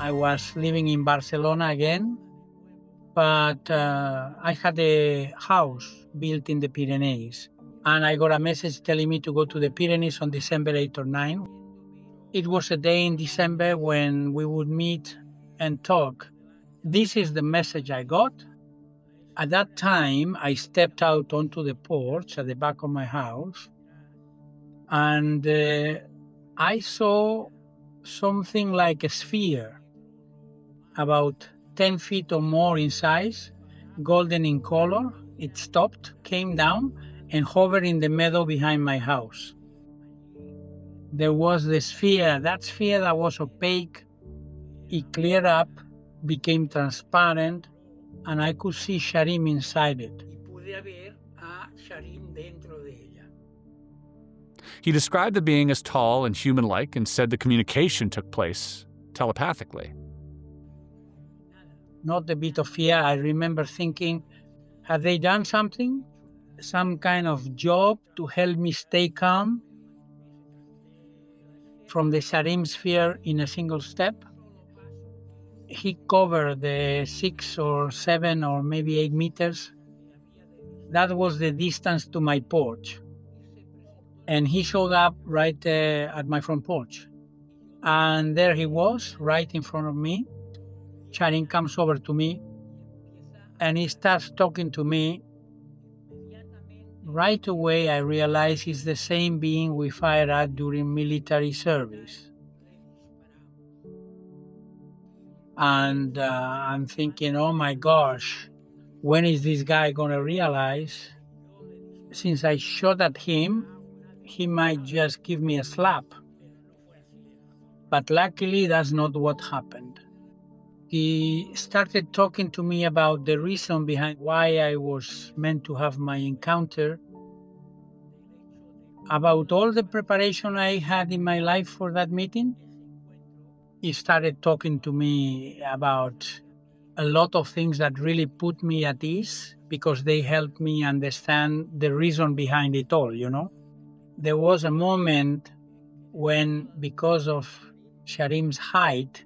I was living in Barcelona again, but I had a house built in the Pyrenees, and I got a message telling me to go to the Pyrenees on December 8 or 9. It was a day in December when we would meet and talk. This is the message I got. At that time, I stepped out onto the porch at the back of my house, and I saw something like a sphere, about 10 feet or more in size, golden in color. It stopped, came down, and hovered in the meadow behind my house. There was the sphere, that sphere that was opaque. It cleared up, became transparent, and I could see Sharim inside it. He described the being as tall and human-like and said the communication took place telepathically. Not a bit of fear. I remember thinking, have they done something? Some kind of job to help me stay calm from the Sharim sphere in a single step? He covered the 6 or 7 or maybe 8 meters. That was the distance to my porch. And he showed up right at my front porch. And there he was, right in front of me. Sharim comes over to me, and he starts talking to me. Right away, I realize he's the same being we fired at during military service. And I'm thinking, oh my gosh, when is this guy going to realize, since I shot at him, he might just give me a slap. But luckily, that's not what happened. He started talking to me about the reason behind why I was meant to have my encounter, about all the preparation I had in my life for that meeting. He started talking to me about a lot of things that really put me at ease, because they helped me understand the reason behind it all, you know. There was a moment when, because of Sharim's height,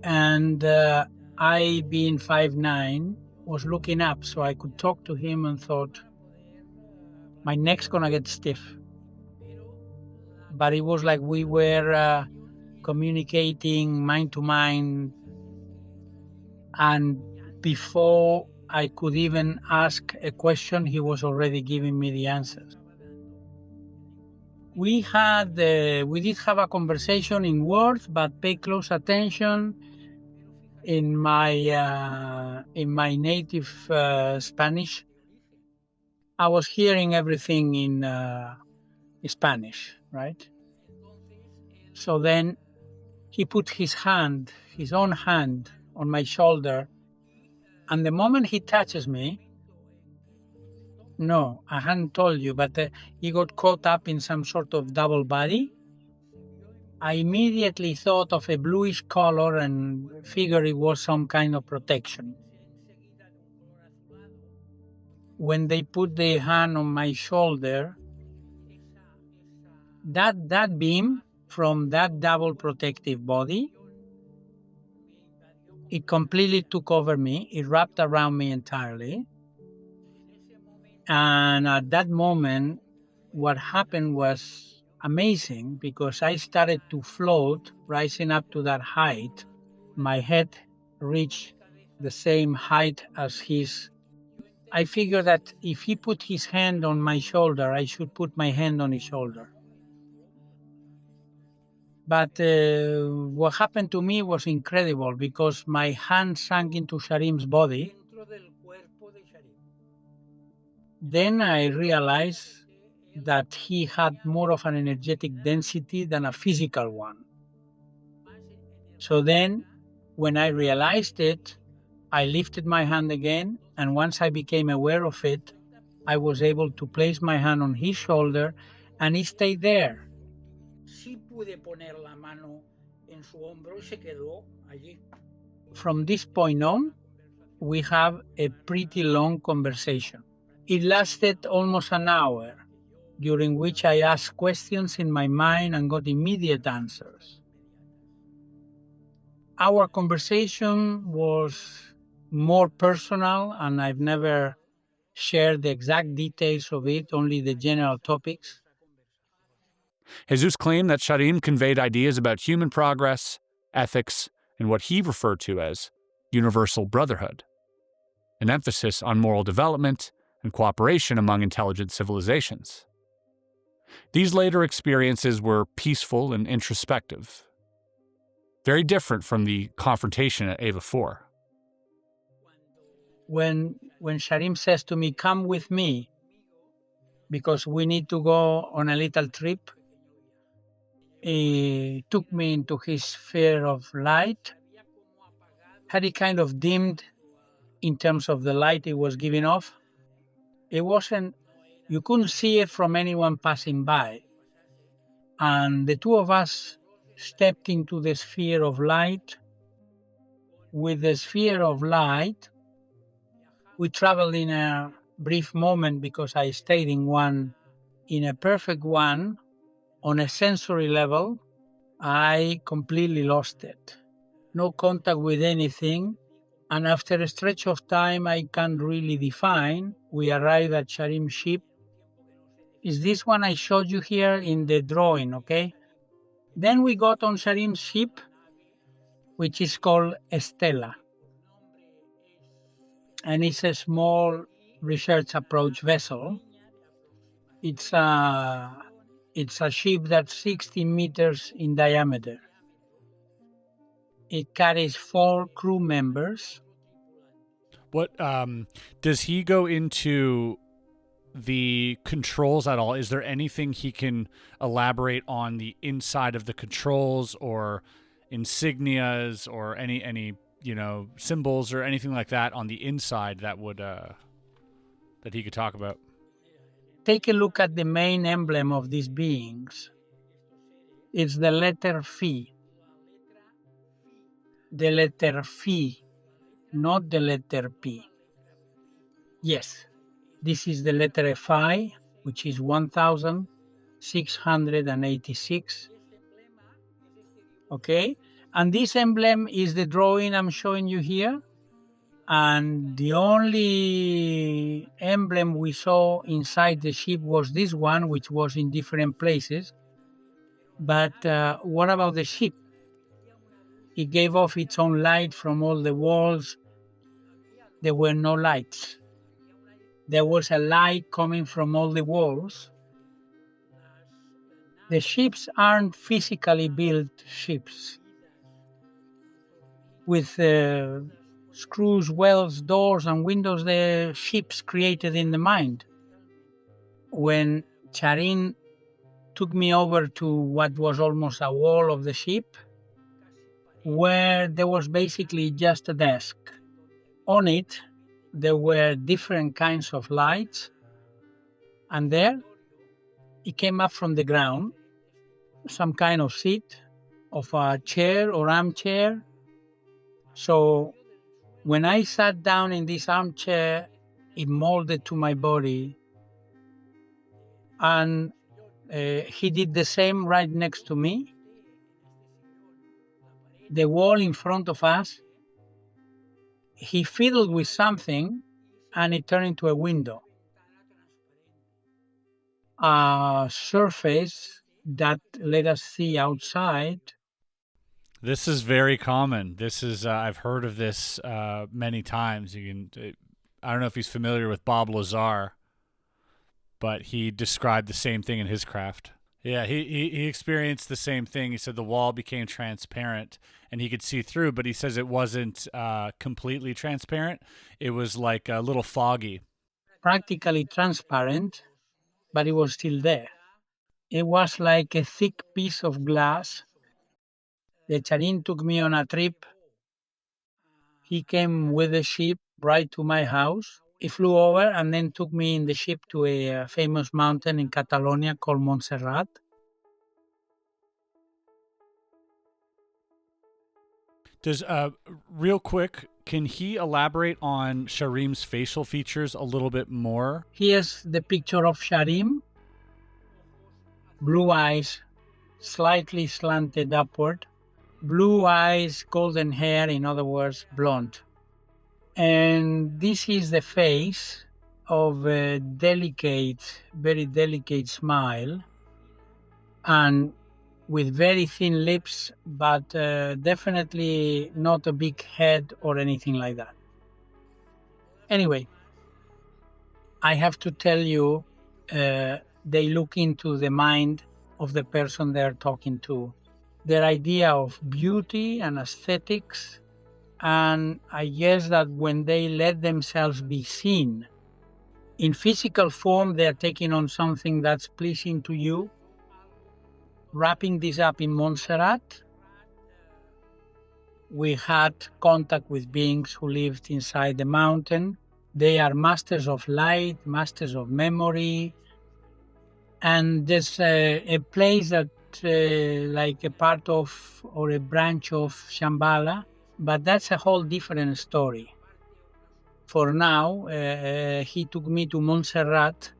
and I, being 5'9", was looking up so I could talk to him, and thought, my neck's gonna get stiff. But it was like we were communicating mind to mind, and before I could even ask a question, he was already giving me the answers. We did have a conversation in words, but pay close attention. In my native Spanish, I was hearing everything in Spanish, right? So then he put his own hand on my shoulder, and the moment he touches me, no, I hadn't told you, but he got caught up in some sort of double body. I immediately thought of a bluish color and figured it was some kind of protection. When they put their hand on my shoulder, that beam from that double protective body, it completely took over me. It wrapped around me entirely. And at that moment, what happened was amazing, because I started to float, rising up to that height. My head reached the same height as his. I figured that if he put his hand on my shoulder, I should put my hand on his shoulder. But what happened to me was incredible, because my hand sank into Sharim's body. Then I realized that he had more of an energetic density than a physical one. So then, when I realized it, I lifted my hand again, and once I became aware of it, I was able to place my hand on his shoulder, and he stayed there. From this point on, we have a pretty long conversation. It lasted almost an hour, during which I asked questions in my mind and got immediate answers. our conversation was more personal, and I've never shared the exact details of it, only the general topics. Jesus claimed that Sharim conveyed ideas about human progress, ethics, and what he referred to as universal brotherhood, an emphasis on moral development and cooperation among intelligent civilizations. These later experiences were peaceful and introspective, very different from the confrontation at Eva 4. When Sharim says to me, "Come with me, because we need to go on a little trip," he took me into his sphere of light. Had it kind of dimmed in terms of the light it was giving off. It wasn't, you couldn't see it from anyone passing by. And the two of us stepped into the sphere of light. With the sphere of light, we traveled in a brief moment, because I stayed in a perfect one, on a sensory level. I completely lost it. No contact with anything. And after a stretch of time I can't really define, we arrived at Sharim's ship. Is this one I showed you here in the drawing, okay? Then we got on Sharim's ship, which is called Estella. And it's a small research approach vessel. It's a ship that's 60 meters in diameter. It carries 4 crew members. What does he go into the controls at all? Is there anything he can elaborate on the inside of the controls, or insignias, or any symbols or anything like that on the inside that would that he could talk about? Take a look at the main emblem of these beings. It's the letter Phi. The letter Phi, not the letter P. Yes, this is the letter Phi, which is 1686. Okay, and this emblem is the drawing I'm showing you here. And the only emblem we saw inside the ship was this one, which was in different places. But what about the ship? It gave off its own light from all the walls. There were no lights. There was a light coming from all the walls. The ships aren't physically built ships with screws, wells, doors, and windows. The ships created in the mind. When Sharim took me over to what was almost a wall of the ship, where there was basically just a desk. On it, there were different kinds of lights, and there, it came up from the ground, some kind of seat, of a chair or armchair. So when I sat down in this armchair, it molded to my body. And he did the same right next to me. The wall in front of us, he fiddled with something, and it turned into a window. A surface that let us see outside. This is very common. This is I've heard of this many times. I don't know if he's familiar with Bob Lazar, but he described the same thing in his craft. Yeah, he experienced the same thing. He said the wall became transparent and he could see through, but he says it wasn't completely transparent. It was like a little foggy. Practically transparent, but it was still there. It was like a thick piece of glass. The Sharim took me on a trip. He came with the ship right to my house. He flew over and then took me in the ship to a famous mountain in Catalonia called Montserrat. Does real quick, can he elaborate on Sharim's facial features a little bit more? Here's the picture of Sharim. Blue eyes, slightly slanted upward. blue eyes, golden hair, in other words, blonde. And this is the face of a delicate, very delicate smile, and with very thin lips, but definitely not a big head or anything like that. Anyway, I have to tell you, they look into the mind of the person they're talking to, their idea of beauty and aesthetics. And I guess that when they let themselves be seen in physical form, they're taking on something that's pleasing to you. Wrapping this up in Montserrat, we had contact with beings who lived inside the mountain. They are masters of light, masters of memory. And there's a place that like a part of or a branch of Shambhala, but that's a whole different story. For now, he took me to Montserrat,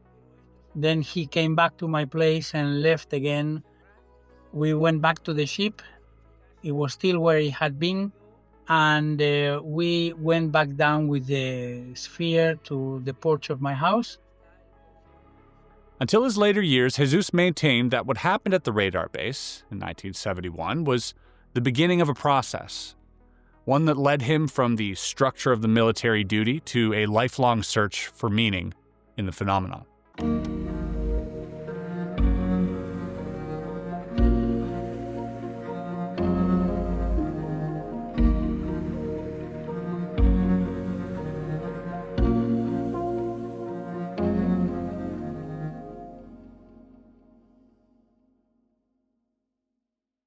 then he came back to my place and left again. We went back to the ship. It was still where it had been, and we went back down with the sphere to the porch of my house. Until his later years, Jesus maintained that what happened at the radar base in 1971 was the beginning of a process, one that led him from the structure of the military duty to a lifelong search for meaning in the phenomenon.